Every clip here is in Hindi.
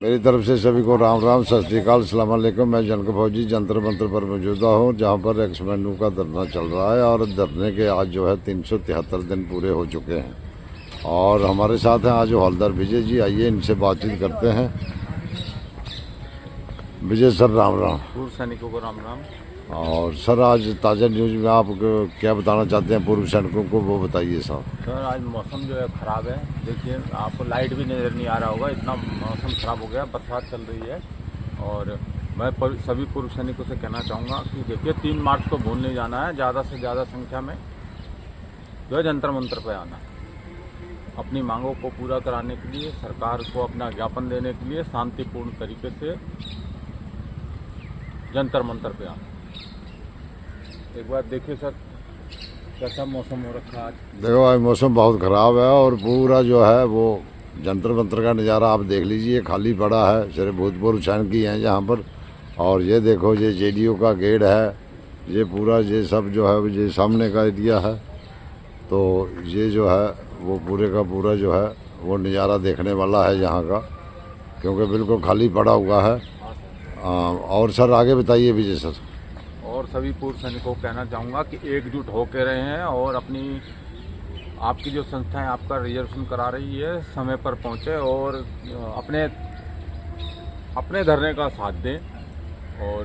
मेरी तरफ से सभी को राम राम, सत श्री अकाल, अस्सलाम वालेकुम। मैं जनक फौजी जंतर मंत्र पर मौजूदा हूँ, जहाँ पर एक्समेंडू का धरना चल रहा है और धरने के आज जो है 373 दिन पूरे हो चुके हैं। और हमारे साथ हैं आज हवलदार विजय जी। आइए इनसे बातचीत करते हैं। विजय सर, राम राम। पूर्व सैनिकों को राम राम। और सर, आज ताज़ा न्यूज़ में आप क्या बताना चाहते हैं पूर्व सैनिकों को, वो बताइए साहब। सर, आज मौसम जो है ख़राब है। देखिए, आपको लाइट भी नज़र नहीं आ रहा होगा, इतना मौसम ख़राब हो गया। बरसात चल रही है और मैं सभी पूर्व सैनिकों से कहना चाहूँगा कि देखिए 3 मार्च को भूल नहीं जाना है। ज़्यादा से ज़्यादा संख्या में जो है जंतर मंतर पर आना, अपनी मांगों को पूरा कराने के लिए, सरकार को अपना ज्ञापन देने के लिए शांतिपूर्ण तरीके से जंतर मंतर पे आना। एक बार देखिए सर, कैसा मौसम हो रखा है आज। देखो, आज मौसम बहुत ख़राब है और पूरा जो है वो जंतर मंतर का नज़ारा आप देख लीजिए, खाली पड़ा है। सिर्फ भूतपूर्व सैनिक ही हैं यहाँ पर। और ये देखो, ये जेडीयू का गेट है, ये पूरा ये सब जो है ये सामने का एरिया है। तो ये जो है वो पूरे का पूरा जो है वो नज़ारा देखने वाला है यहाँ का, क्योंकि बिल्कुल खाली पड़ा हुआ है। और सर आगे बताइए विजय सर। और सभी पूर्व सैनिकों को कहना चाहूँगा कि एकजुट होकर रहे हैं और अपनी आपकी जो संस्था है आपका रिजर्वेशन करा रही है, समय पर पहुँचे और अपने धरने का साथ दें और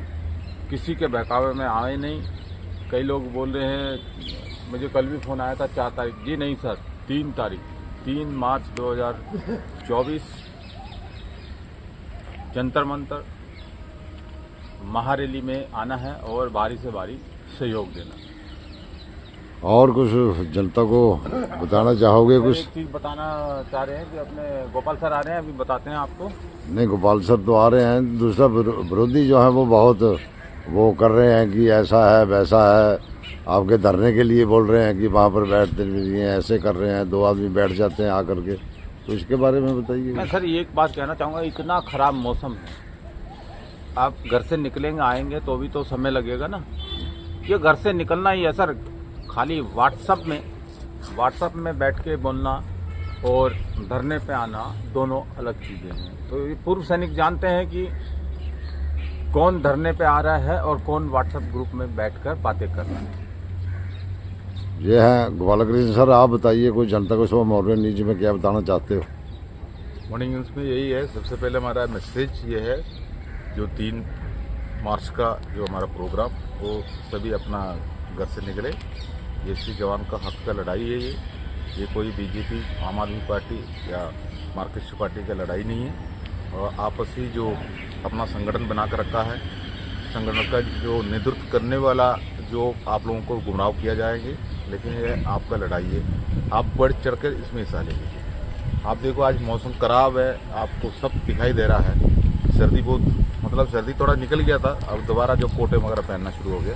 किसी के बहकावे में आए नहीं। कई लोग बोल रहे हैं, मुझे कल भी फ़ोन आया था 4 तारीख। जी नहीं सर, 3 तारीख, 3 मार्च 2024 जंतर मंतर महारैली में आना है और भारी से भारी सहयोग देना। और कुछ जनता को बताना चाहोगे कुछ? एक चीज़ बताना चाह रहे हैं कि अपने गोपाल सर आ रहे हैं, अभी बताते हैं आपको। नहीं, गोपाल सर तो आ रहे हैं। दूसरा विरोधी जो है वो बहुत वो कर रहे हैं कि ऐसा है वैसा है, आपके धरने के लिए बोल रहे हैं कि वहाँ पर बैठते नहीं हैं, ऐसे कर रहे हैं, 2 आदमी बैठ जाते हैं आकर के। तो इसके बारे में बताइए। मैं सर एक बात कहना चाहूँगा, इतना ख़राब मौसम है, आप घर से निकलेंगे आएंगे तो भी तो समय लगेगा ना। ये घर से निकलना ही है सर, खाली व्हाट्सएप में बैठ के बोलना और धरने पे आना दोनों अलग चीज़ें हैं। तो ये पूर्व सैनिक जानते हैं कि कौन धरने पे आ रहा है और कौन व्हाट्सएप ग्रुप में बैठकर बातें कर रहा है। ये है गोपाल कृष्ण सर, आप बताइए कोई जनता को सुबह मॉर्निंग न्यूज में क्या बताना चाहते हो? मॉर्निंग न्यूज़ में यही है, सबसे पहले हमारा मैसेज ये है, जो 3 मार्च का जो हमारा प्रोग्राम, वो सभी अपना घर से निकले। ये श्री जवान का हक का लड़ाई है। ये कोई बीजेपी, आम आदमी पार्टी या मार्क्सिस्ट पार्टी का लड़ाई नहीं है। और आपसी जो अपना संगठन बना कर रखा है, संगठन का जो नेतृत्व करने वाला जो आप लोगों को गुमराह किया जाएंगे, लेकिन ये आपका लड़ाई है, आप बढ़ चढ़ कर इसमें हिस्सा लेंगे। आप देखो, आज मौसम खराब है, आपको सब दिखाई दे रहा है। सर्दी बहुत, मतलब सर्दी थोड़ा निकल गया था, अब दोबारा जो कोटे वगैरह पहनना शुरू हो गया।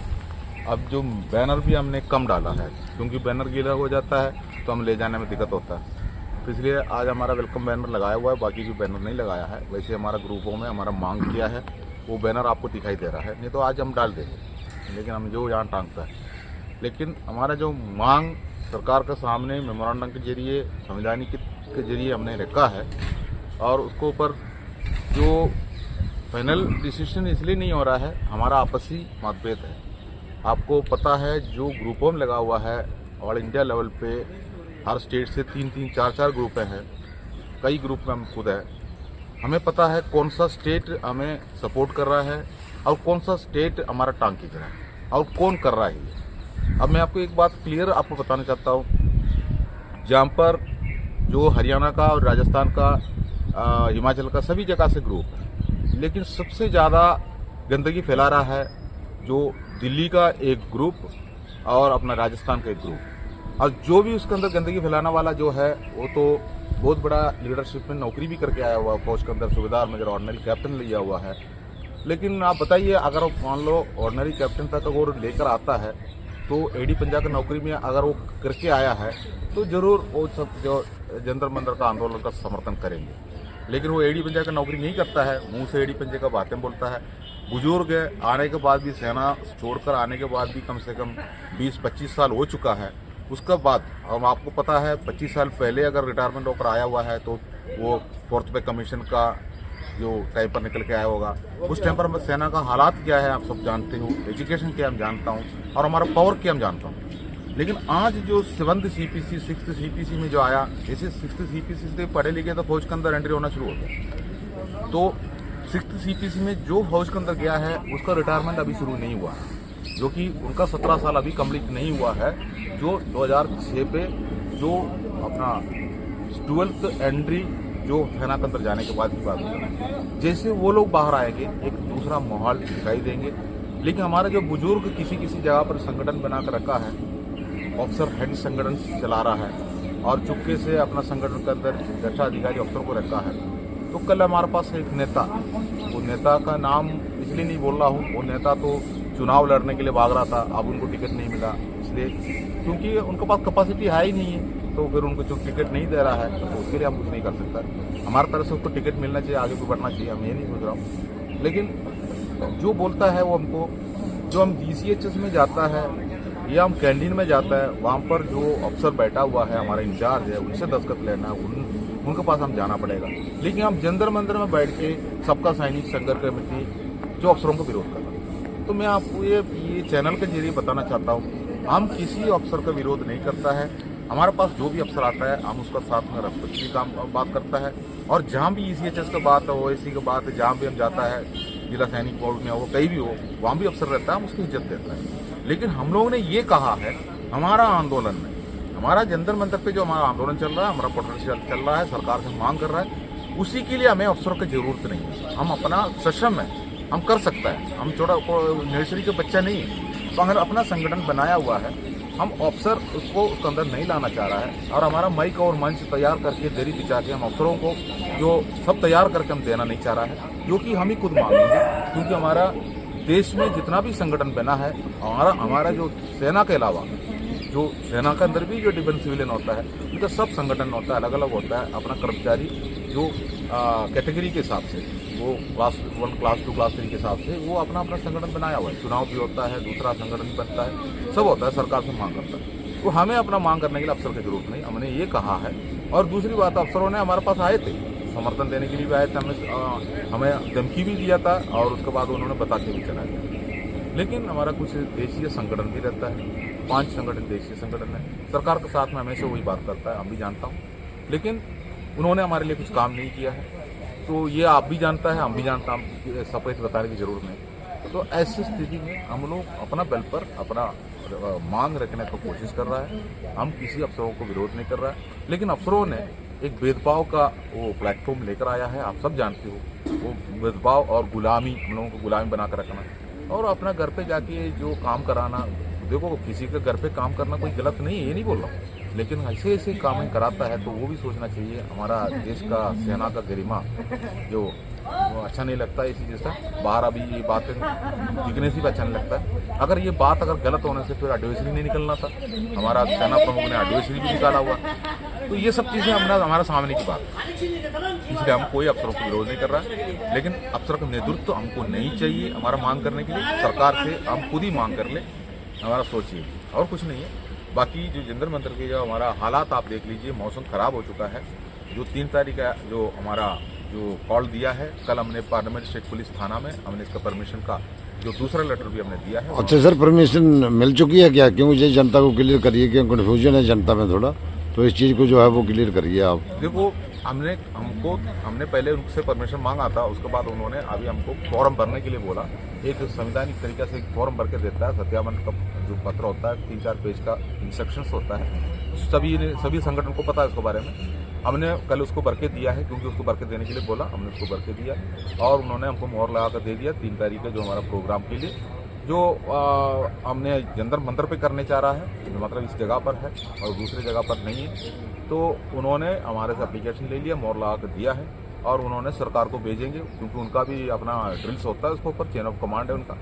अब जो बैनर भी हमने कम डाला है, क्योंकि बैनर गीला हो जाता है तो हम ले जाने में दिक्कत होता है। तो इसलिए आज हमारा वेलकम बैनर लगाया हुआ है, बाकी जो बैनर नहीं लगाया है। वैसे हमारा ग्रुपों में हमारा मांग किया है, वो बैनर आपको दिखाई दे रहा है, नहीं तो आज हम डाल देंगे, लेकिन हम जो यहाँ टांगता है। लेकिन हमारा जो मांग सरकार के सामने मेमोरेंडम के जरिए, संविधानिक के जरिए हमने रखा है, और उसके ऊपर जो फाइनल डिसीजन इसलिए नहीं हो रहा है, हमारा आपसी मतभेद है। आपको पता है, जो ग्रुपों में लगा हुआ है ऑल इंडिया लेवल पे, हर स्टेट से 3-3, 4-4 ग्रुपें हैं, कई ग्रुप में हम खुद है। हमें पता है कौन सा स्टेट हमें सपोर्ट कर रहा है और कौन सा स्टेट हमारा टांग खींच रहा है और कौन कर रहा है ये। अब मैं आपको एक बात क्लियर आपको बताना चाहता हूँ, जहाँ पर जो हरियाणा का और राजस्थान का, हिमाचल का, सभी जगह से ग्रुप है, लेकिन सबसे ज़्यादा गंदगी फैला रहा है जो दिल्ली का एक ग्रुप और अपना राजस्थान का एक ग्रुप। और जो भी उसके अंदर गंदगी फैलाने वाला जो है, वो तो बहुत बड़ा लीडरशिप में नौकरी भी करके आया हुआ, फौज के अंदर सूबेदार मेजर ऑर्डिनरी कैप्टन लिया हुआ है। लेकिन आप बताइए, अगर मान लो ऑर्डिनरी कैप्टन तक वो लेकर आता है, तो एडी पंजाब की नौकरी में अगर वो करके आया है, तो जरूर वो सब जो जंतर मंतर का आंदोलन का समर्थन करेंगे। लेकिन वो एडी पंजाब की नौकरी नहीं करता है, मुंह से एडी पंजे का बातें बोलता है। बुजुर्ग है, आने के बाद भी, सेना छोड़कर आने के बाद भी कम से कम 20-25 साल हो चुका है। उसके बाद हम आपको पता है 25 साल पहले अगर रिटायरमेंट होकर आया हुआ है तो वो 4th पे कमीशन का जो टाइम पर निकल के आया होगा। उस टाइम पर सेना का हालात क्या है आप सब जानते हो, एजुकेशन क्या हम जानता हूँ और हमारा पावर क्या हम जानता हूँ। लेकिन आज जो 7th CPC 6th CPC में जो आया, जैसे 6th CPC से पढ़े लिखे तो फौज के अंदर एंट्री होना शुरू हो गया। तो 6th CPC में जो फौज के अंदर गया है उसका रिटायरमेंट अभी शुरू नहीं हुआ है, जो कि उनका 17 साल अभी कंप्लीट नहीं हुआ है। जो 2006 पे जो अपना 12th एंट्री जो सेना के अंदर जाने के बाद की बात है, जैसे वो लोग बाहर आएंगे एक दूसरा माहौल दिखाई देंगे। लेकिन हमारे जो बुजुर्ग किसी जगह पर संगठन बना कर रखा है, ऑफिसर हेड संगठन चला रहा है और चुपके से अपना संगठन के अंदर रक्षा अधिकारी अफसर को रखा है। तो कल हमारे पास एक नेता, वो नेता का नाम इसलिए नहीं बोल रहा हूँ, वो नेता तो चुनाव लड़ने के लिए भाग रहा था, अब उनको टिकट नहीं मिला इसलिए, क्योंकि उनके पास कैपेसिटी है ही नहीं है। तो फिर उनको जो टिकट नहीं दे रहा है तो उसके लिए हम कुछ नहीं कर सकते। हमारी तरफ से उसको टिकट मिलना चाहिए, आगे भी बढ़ना चाहिए, हम ये नहीं सोच रहा हूँ। लेकिन जो बोलता है वो हमको, जो हम GCHS में जाता है या हम कैंटीन में जाता है, वहाँ पर जो अफसर बैठा हुआ है हमारा इंचार्ज है, उनसे दस्तखत लेना है, उनके पास हम जाना पड़ेगा। लेकिन हम जंतर मंदिर में बैठ के सबका सैनिक संघर्ष कमेटी जो अफसरों को विरोध कर रहा है। तो मैं आपको ये चैनल के जरिए बताना चाहता हूँ, हम किसी अफसर का विरोध नहीं करता है। हमारे पास जो भी अफसर आता है हम उसका साथ में रख की काम बात करता है, और जहाँ भी ECHS का बात है, OSC का बात है, जहाँ भी हम जाता है, जिला सैनिक बोर्ड में हो, कहीं भी हो, वहाँ भी अफसर रहता है, हम उसकी इज्जत देता है। लेकिन हम लोगों ने ये कहा है, हमारा आंदोलन में, हमारा जंतर मंतर पे जो हमारा आंदोलन चल रहा है, हमारा पोटेंशियल चल रहा है, सरकार से मांग कर रहा है, उसी के लिए हमें अफसरों की जरूरत नहीं है। हम अपना सक्षम है, हम कर सकता है, हम छोटा नर्सरी के बच्चा नहीं है। तो अगर अपना संगठन बनाया हुआ है, हम अफसर उसको उसके अंदर नहीं लाना चाह रहा है, और हमारा माइक और मंच तैयार करके देरी बिछा के हम अफसरों को जो सब तैयार करके हम देना नहीं चाह रहा है, जो कि हम ही खुद मांगेंगे। क्योंकि हमारा देश में जितना भी संगठन बना है, हमारा जो सेना के अलावा जो सेना के अंदर भी जो डिफेंस सिविलियन होता है, उनका सब संगठन होता है, अलग अलग होता है। अपना कर्मचारी जो कैटेगरी के हिसाब से, वो क्लास 1 क्लास 2 क्लास 3 के हिसाब से वो अपना संगठन बनाया हुआ है। चुनाव भी होता है, दूसरा संगठन बनता है, सब होता है, सरकार से मांग करता है। तो हमें अपना मांग करने के लिए अफसर की जरूरत नहीं, हमने ये कहा है। और दूसरी बात, अफसरों ने हमारे पास आए थे, समर्थन देने के लिए भी आए थे, हमें धमकी भी दिया था, और उसके बाद उन्होंने बता के भी चला गया। लेकिन हमारा कुछ देशीय संगठन भी रहता है, 5 संगठन देशीय संगठन है, सरकार के साथ में हमेशा वही बात करता है, हम भी जानता हूँ। लेकिन उन्होंने हमारे लिए कुछ काम नहीं किया है, तो ये आप भी जानता है, हम भी जानता हैं, सफेद बताने की जरूरत नहीं। तो ऐसी स्थिति में हम लोग अपना बल पर अपना मांग रखने की कोशिश कर रहा है। हम किसी अफसरों को विरोध नहीं कर रहा है, लेकिन अफसरों ने एक भेदभाव का वो प्लेटफॉर्म लेकर आया है, आप सब जानते हो। वो भेदभाव और गुलामी, हम लोगों को गुलामी बना कर रखना, और अपना घर पे जाके जो काम कराना। देखो, किसी के घर पे काम करना कोई गलत नहीं है, ये नहीं बोल रहा हूँ, लेकिन ऐसे काम कराता है तो वो भी सोचना चाहिए। हमारा देश का सेना का गरिमा जो वो अच्छा नहीं लगता है, इसी जैसा बाहर अभी ये बातें दिखने से भी अच्छा नहीं लगता है। अगर ये बात अगर गलत होने से फिर एडवाइजरी नहीं निकलना था, हमारा सेना प्रमुख ने एडवाइजरी भी निकाला हुआ। तो ये सब चीज़ें हमारा सामने की बात, इसलिए हम कोई अफसरों को विरोध नहीं कर रहा है। लेकिन अफसर का नेतृत्व हमको नहीं चाहिए हमारा मांग करने के लिए, सरकार से हम खुद ही मांग कर ले, हमारा सोचिए, और कुछ नहीं है। बाकी जो जंतर मंतर के जो हमारा हालात आप देख लीजिए, मौसम खराब हो चुका है। जो 3 तारीख का जो हमारा जो कॉल दिया है, कल हमने पार्लियामेंट स्टेट पुलिस थाना में हमने इसका परमिशन का जो दूसरा लेटर भी हमने दिया है। अच्छा सर, परमिशन मिल चुकी है क्या? क्योंकि ये जनता को क्लियर करिए, क्यों कन्फ्यूजन है जनता में थोड़ा, तो इस चीज़ को जो है वो क्लियर करिए आप। देखो, हमने पहले उनसे परमिशन मांगा था, उसके बाद उन्होंने अभी हमको फॉर्म भरने के लिए बोला। एक संवैधानिक तरीके से एक फॉर्म भर के देता है, सत्यापन का जो पत्र होता है, 3-4 पेज का इंस्ट्रक्शंस होता है। सभी संगठन को पता है उसके बारे में। हमने कल उसको भर के दिया है, क्योंकि उसको भर के देने के लिए बोला, हमने उसको भर के दिया, और उन्होंने हमको मोहर लगा कर दे दिया 3 तारीख का जो हमारा प्रोग्राम के लिए, जो हमने जंतर मंतर पे करने चाह रहा है, मतलब इस जगह पर है और दूसरी जगह पर नहीं है। तो उन्होंने हमारे से एप्लीकेशन ले लिया, मोहर लगा कर दिया है, और उन्होंने सरकार को भेजेंगे, क्योंकि उनका भी अपना ड्रिल्स होता है, उसके ऊपर चेन ऑफ कमांड है उनका।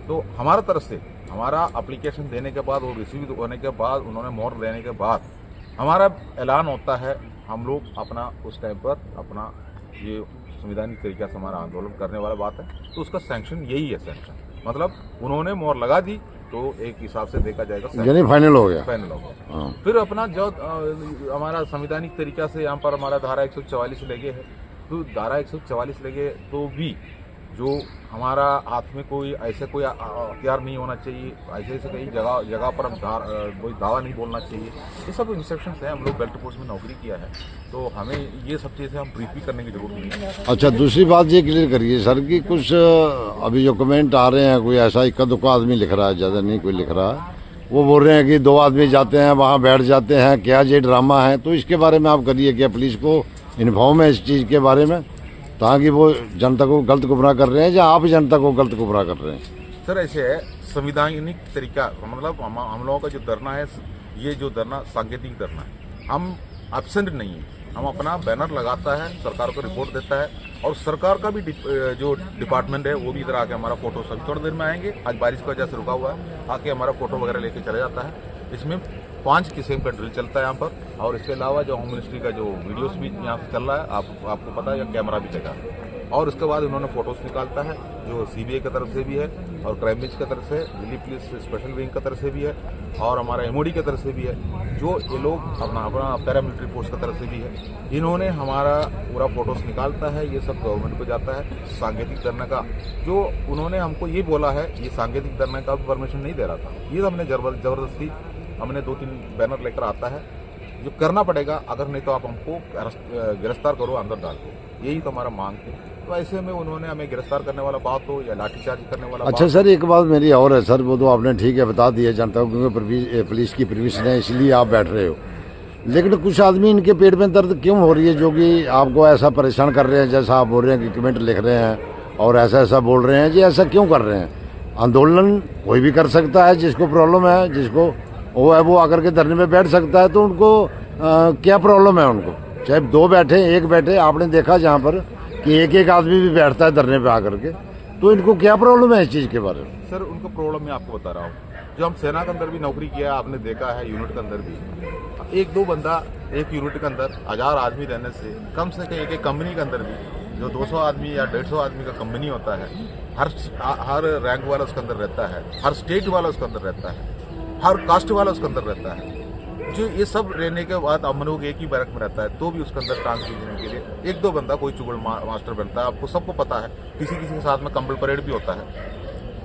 तो हमारे तरफ से हमारा एप्लीकेशन देने के बाद और रिसीव होने के बाद, उन्होंने मोहर देने के बाद हमारा ऐलान होता है, हम लोग अपना उस टाइम पर अपना ये संवैधानिक तरीके से हमारा आंदोलन करने वाला बात है। तो उसका सैंक्शन यही है, सैंक्शन मतलब उन्होंने मोहर लगा दी तो एक हिसाब से देखा जाएगा, यानी फाइनल हो गया। फाइनल हो गया। फिर अपना जो हमारा संवैधानिक तरीका से यहाँ पर हमारा धारा 144 लगे है, तो धारा 144 लगे तो भी जो हमारा हाथ में कोई ऐसे कोई हथियार नहीं होना चाहिए, ऐसे कई जगह पर हम कोई दावा नहीं बोलना चाहिए। ये सब इंस्ट्रक्शंस हैं। हम लोग बेल्ट फोर्स में नौकरी किया है तो हमें ये सब चीज़ें हम ब्रीफ भी करने की जरूरत नहीं है। अच्छा, दूसरी बात ये क्लियर करिए सर कि कुछ अभी जो कमेंट आ रहे हैं, कोई ऐसा इक्का दुक्का आदमी लिख रहा है, ज़्यादा नहीं कोई लिख रहा है, वो बोल रहे हैं कि 2 आदमी जाते हैं वहाँ बैठ जाते हैं, क्या ये ड्रामा है। तो इसके बारे में आप करिए, क्या पुलिस को इन्फॉर्म है इस चीज़ के बारे में, ताकि वो जनता को गलत गुमराह कर रहे हैं या आप जनता को गलत गुमराह कर रहे हैं? सर ऐसे है, संविधानिक तरीका, मतलब हम लोगों का जो धरना है, ये जो धरना सांकेतिक धरना है। हम एब्सेंट नहीं है, हम अपना बैनर लगाता है, सरकार को रिपोर्ट देता है, और सरकार का भी जो डिपार्टमेंट है वो भी इधर आके हमारा फोटो, सभी थोड़ी देर में आएंगे, आज बारिश की वजह से रुका हुआ है, आके हमारा फोटो वगैरह लेके चला जाता है। इसमें 5 किस्म का ड्रिल चलता है यहाँ पर, और इसके अलावा जो होम मिनिस्ट्री का जो वीडियोस भी यहाँ से चल रहा है, आपको पता है, या कैमरा भी चला है। और उसके बाद उन्होंने फोटोज निकालता है, जो सीबीआई की तरफ से भी है और क्राइम ब्रांच की तरफ से, दिल्ली पुलिस स्पेशल विंग की तरफ से भी है, और हमारा एमओडी की तरफ से भी है, जो ये लोग अपना पैरामिलिट्री फोर्स की तरफ से भी है। इन्होंने हमारा पूरा फोटोज निकालता है, ये सब गवर्नमेंट को जाता है। सांकेतिक धरने का जो उन्होंने हमको ये बोला है, ये सांकेतिक धरने का परमिशन नहीं दे रहा था, ये हमने जबरदस्ती हमने 2-3 बैनर लेकर आता है, जो करना पड़ेगा, अगर नहीं तो आप हमको गिरफ्तार करो, अंदर डाल दो, यही तो हमारा मांग थी। तो ऐसे में उन्होंने हमें गिरफ्तार करने वाला बात हो या लाठीचार्ज करने वाला अच्छा सर, एक बात मेरी और है सर, वो तो आपने ठीक है बता दिया जनता को, क्योंकि पुलिस की परमिशन है इसलिए आप बैठ रहे हो, लेकिन कुछ आदमी इनके पेट में दर्द क्यों हो रही है जो कि आपको ऐसा परेशान कर रहे हैं, जैसा आप बोल रहे हैं कि कमेंट लिख रहे हैं और ऐसा बोल रहे हैं, जी ऐसा क्यों कर रहे हैं? आंदोलन कोई भी कर सकता है, जिसको प्रॉब्लम है, जिसको वो है वो आकर के धरने में बैठ सकता है, तो उनको क्या प्रॉब्लम है? उनको चाहे 2 बैठे 1 बैठे, आपने देखा जहाँ पर कि एक आदमी भी बैठता है धरने पे आकर के, तो इनको क्या प्रॉब्लम है इस चीज़ के बारे में? सर उनको प्रॉब्लम मैं आपको बता रहा हूँ, जो हम सेना के अंदर भी नौकरी किया, आपने देखा है यूनिट के अंदर भी 1-2 बंदा एक यूनिट के अंदर 1000 आदमी रहने से कम से कम एक कंपनी के अंदर भी जो 200 आदमी या 150 आदमी का कंपनी होता है, हर रैंक वाला उसके अंदर रहता है, हर स्टेट वाला उसके अंदर रहता है, हर कास्ट वाला उसके अंदर रहता है। जो ये सब रहने के बाद हम लोग एक ही बैरक में रहता है, तो भी उसके अंदर टांग खींचने के लिए 1-2 बंदा कोई चुगल मास्टर बनता है। आपको सबको पता है, किसी के साथ में कंबल परेड भी होता है,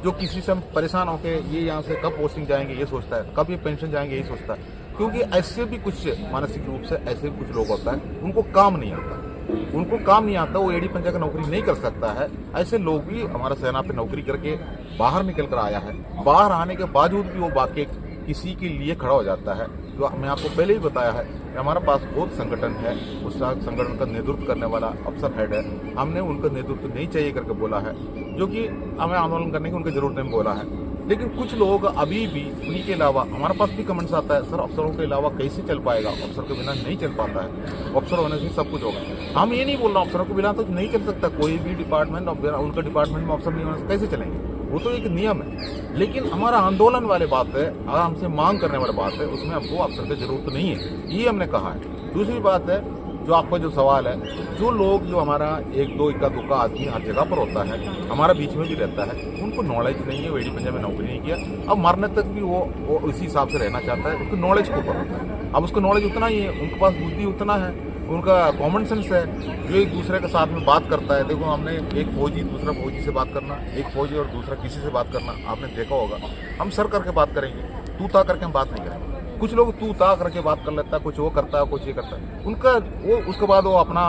जो किसी से परेशान होकर ये यहाँ से कब पोस्टिंग जाएंगे ये सोचता है, कब ये पेंशन जाएंगे यही सोचता है। क्योंकि ऐसे भी कुछ मानसिक रूप से ऐसे भी कुछ लोग होता है, उनको काम नहीं आता, वो एडी पंचा का नौकरी नहीं कर सकता है। ऐसे लोग भी हमारा सेना पे नौकरी करके बाहर निकल कर आया है, बाहर आने के बावजूद भी वो बाकी किसी के लिए खड़ा हो जाता है। जो मैं आपको पहले ही बताया है, हमारे पास बहुत संगठन है, उस संगठन का नेतृत्व करने वाला अफसर हेड है, हमने उनका नेतृत्व नहीं चाहिए करके बोला है, जो कि हमें आंदोलन करने की उनकी जरूरत नहीं बोला है। लेकिन कुछ लोग अभी भी उन्हीं के अलावा, हमारे पास भी कमेंट्स आता है, सर अफसरों के अलावा कैसे चल पाएगा, अफसर के बिना नहीं चल पाता है, अफसर होने से सब कुछ होगा। हम ये नहीं बोल रहे अफसरों के बिना तो नहीं चल सकता कोई भी डिपार्टमेंट, उनका डिपार्टमेंट में अफसर नहीं होने से कैसे चलेंगे, वो तो एक नियम है। लेकिन हमारा आंदोलन वाले बात है, अगर हमसे मांग करने वाली बात है, उसमें हमको अफसर की जरूरत नहीं है, ये हमने कहा है। दूसरी बात है, जो आपका जो सवाल है, जो लोग जो हमारा 1-2 इक्का दुक्का आदमी हर जगह पर होता है, हमारा बीच में भी रहता है, उनको नॉलेज नहीं है, वो एडी पंजाब में नौकरी नहीं किया, अब मरने तक भी वो इसी हिसाब से रहना चाहता है, उसको नॉलेज को ऊपर होता है। अब उसको नॉलेज उतना ही है, उनके पास बुद्धि उतना है, उनका कॉमन सेंस है, जो एक दूसरे के साथ में बात करता है। देखो हमने एक फौजी दूसरा फौजी से बात करना, एक फौजी और दूसरा किसी से बात करना, आपने देखा होगा। हम सर करके बात करेंगे, तू ता करके हम बात नहीं करेंगे। कुछ लोग तू ता करके बात कर लेता है, कुछ वो करता है, कुछ ये करता है, उनका वो उसके बाद वो अपना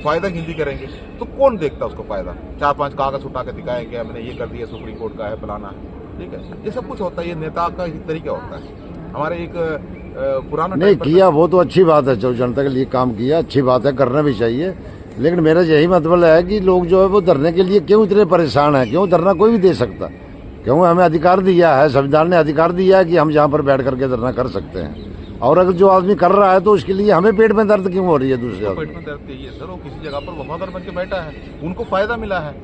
फायदा गिनती करेंगे, तो कौन देखता उसको फायदा? 4-5 कागज उठा के दिखाएंगे, हमने ये कर दिया, सुप्रीम कोर्ट का है, फलाना है, ठीक है, ये सब कुछ होता है, ये नेता का ही तरीका होता है। हमारे एक पुराना नहीं किया, वो तो अच्छी बात है, जो जनता के लिए काम किया अच्छी बात है, करना भी चाहिए, लेकिन मेरा यही मतलब है कि लोग जो है वो धरने के लिए क्यों इतने परेशान है? क्यों धरना कोई भी दे सकता, क्यों हमें अधिकार दिया है, संविधान ने अधिकार दिया है कि हम जहाँ पर बैठ करके धरना कर सकते हैं, और अगर जो आदमी कर रहा है तो उसके लिए हमें पेट में दर्द क्यों हो रही है? दूसरे तो पेट में दर्द यही है सर, वो किसी जगह पर वफादार बन के बैठा है, उनको फायदा मिला है।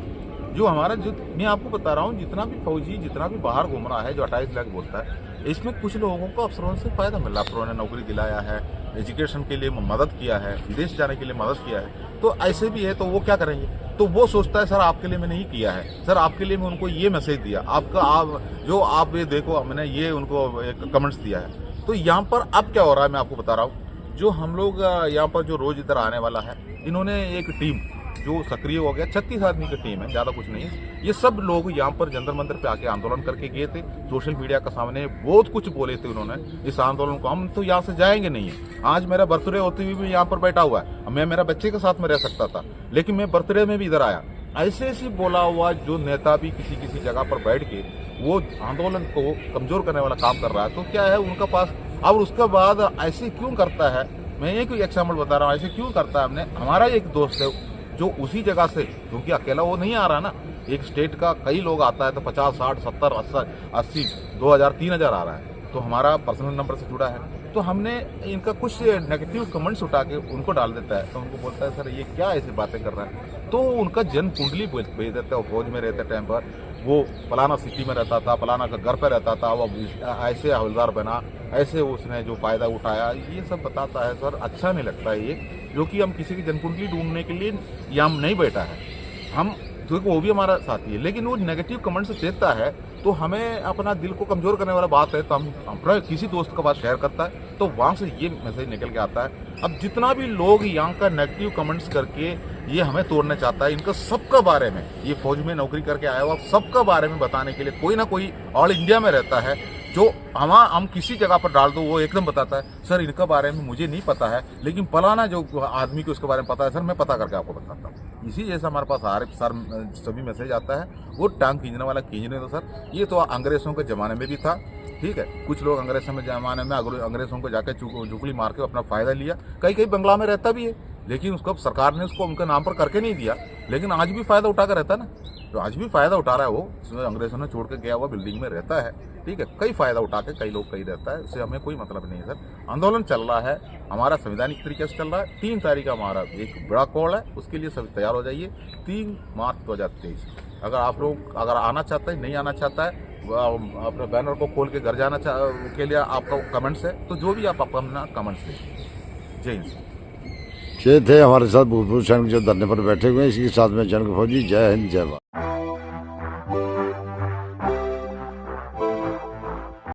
जो हमारा जो मैं आपको बता रहा हूँ, जितना भी फौजी जितना भी बाहर घूम रहा है, जो 28 लाख बोलता है, इसमें कुछ लोगों को अफसरों से फायदा मिला, अफसरों ने नौकरी दिलाया है, एजुकेशन के लिए मदद किया है, विदेश जाने के लिए मदद किया है, तो ऐसे भी है, तो वो क्या करेंगे? तो वो सोचता है सर आपके लिए मैंने नहीं किया है, सर आपके लिए मैं उनको ये मैसेज दिया, आप ये देखो, मैंने ये उनको एक कमेंट्स दिया है। तो यहाँ पर अब क्या हो रहा है मैं आपको बता रहा हूँ, जो हम लोग यहाँ पर जो रोज इधर आने वाला है, इन्होंने एक टीम जो सक्रिय हो गया, 36 आदमी की टीम है, ज़्यादा कुछ नहीं है। ये सब लोग यहाँ पर जंतर मंतर पे आके आंदोलन करके गए थे। सोशल मीडिया के सामने बहुत कुछ बोले थे उन्होंने इस आंदोलन को, हम तो यहाँ से जाएंगे नहीं है। आज मेरा बर्थडे होते हुए भी यहाँ पर बैठा हुआ है, मैं मेरा बच्चे के साथ में रह सकता था, लेकिन मैं बर्थडे में भी इधर आया। ऐसे ऐसे बोला हुआ जो नेता भी किसी किसी जगह पर बैठ के वो आंदोलन को कमजोर करने वाला काम कर रहा है, तो क्या है उनका पास। और उसके बाद ऐसे क्यों करता है, मैं एक एग्जाम्पल बता रहा हूँ, ऐसे क्यों करता है। हमने हमारा एक दोस्त है जो उसी जगह से, क्योंकि अकेला वो नहीं आ रहा ना, एक स्टेट का कई लोग आता है तो 50, 60, 70, 80, 2000, 3000 आ रहा है, तो हमारा पर्सनल नंबर से जुड़ा है। तो हमने इनका कुछ नेगेटिव कमेंट्स उठा के उनको डाल देता है, तो उनको बोलता है सर ये क्या ऐसी बातें कर रहा है, तो उनका जन्म कुंडली भेज देता है। फौज में रहते टाइम पर वो फलाना सिटी में रहता था, फलाना का घर पर रहता था, वो ऐसे हवलदार बना, ऐसे उसने जो फायदा उठाया, ये सब बताता है। सर अच्छा नहीं लगता है ये, जो कि हम किसी की जनकुंडली ढूंढने के लिए यहाँ नहीं बैठा है हम, क्योंकि वो भी हमारा साथी है, लेकिन वो नेगेटिव कमेंट्स देता है तो हमें अपना दिल को कमजोर करने वाला बात है, तो हम अपना किसी दोस्त के पास शेयर करता है तो वहां से ये मैसेज निकल के आता है। अब जितना भी लोग यहाँ का नेगेटिव कमेंट्स करके ये हमें तोड़ना चाहता है, इनका सबका बारे में, ये फौज में नौकरी करके आया हुआ सबका बारे में बताने के लिए कोई ना कोई ऑल इंडिया में रहता है, जो हम किसी जगह पर डाल दो वो एकदम बताता है सर इनका बारे में मुझे नहीं पता है, लेकिन फलाना जो आदमी को उसके बारे में पता है सर मैं पता करके आपको बताता हूँ। इसी जैसे हमारे पास सर सभी मैसेज आता है। वो टांग खींचने वाला खींचने दो सर, ये तो अंग्रेजों के जमाने में भी था, ठीक है। कुछ लोग अंग्रेजों में जमाने में अंग्रेजों को जाकर चुगली मार के अपना फायदा लिया, कई बंगला में रहता भी है, लेकिन उसको सरकार ने उसको उनके नाम पर करके नहीं दिया, लेकिन आज भी फायदा उठा कर रहता है ना, तो आज भी फायदा उठा रहा है वो, अंग्रेजों ने छोड़ के गया हुआ बिल्डिंग में रहता है, ठीक है। कई फायदा उठा के कई लोग कहीं रहता है, इससे हमें कोई मतलब नहीं है सर। आंदोलन चल रहा है हमारा संवैधानिक तरीके से चल रहा है। 3 तारीख का हमारा एक बड़ा कॉल है, उसके लिए सभी तैयार हो जाइए। 3 मार्च 2023 अगर आप लोग आना चाहते हैं, नहीं आना चाहता है, अपने बैनर को खोल के घर जाना के लिए आपका कमेंट्स है, तो जो भी आप अपना कमेंट्स दीजिए। जय हिंद। ये थे हमारे साथ भूतपूर्व सैनिक जो धरने पर बैठे हुए हैं। इसी के साथ में जंग फौजी। जय हिंद, जय भारत।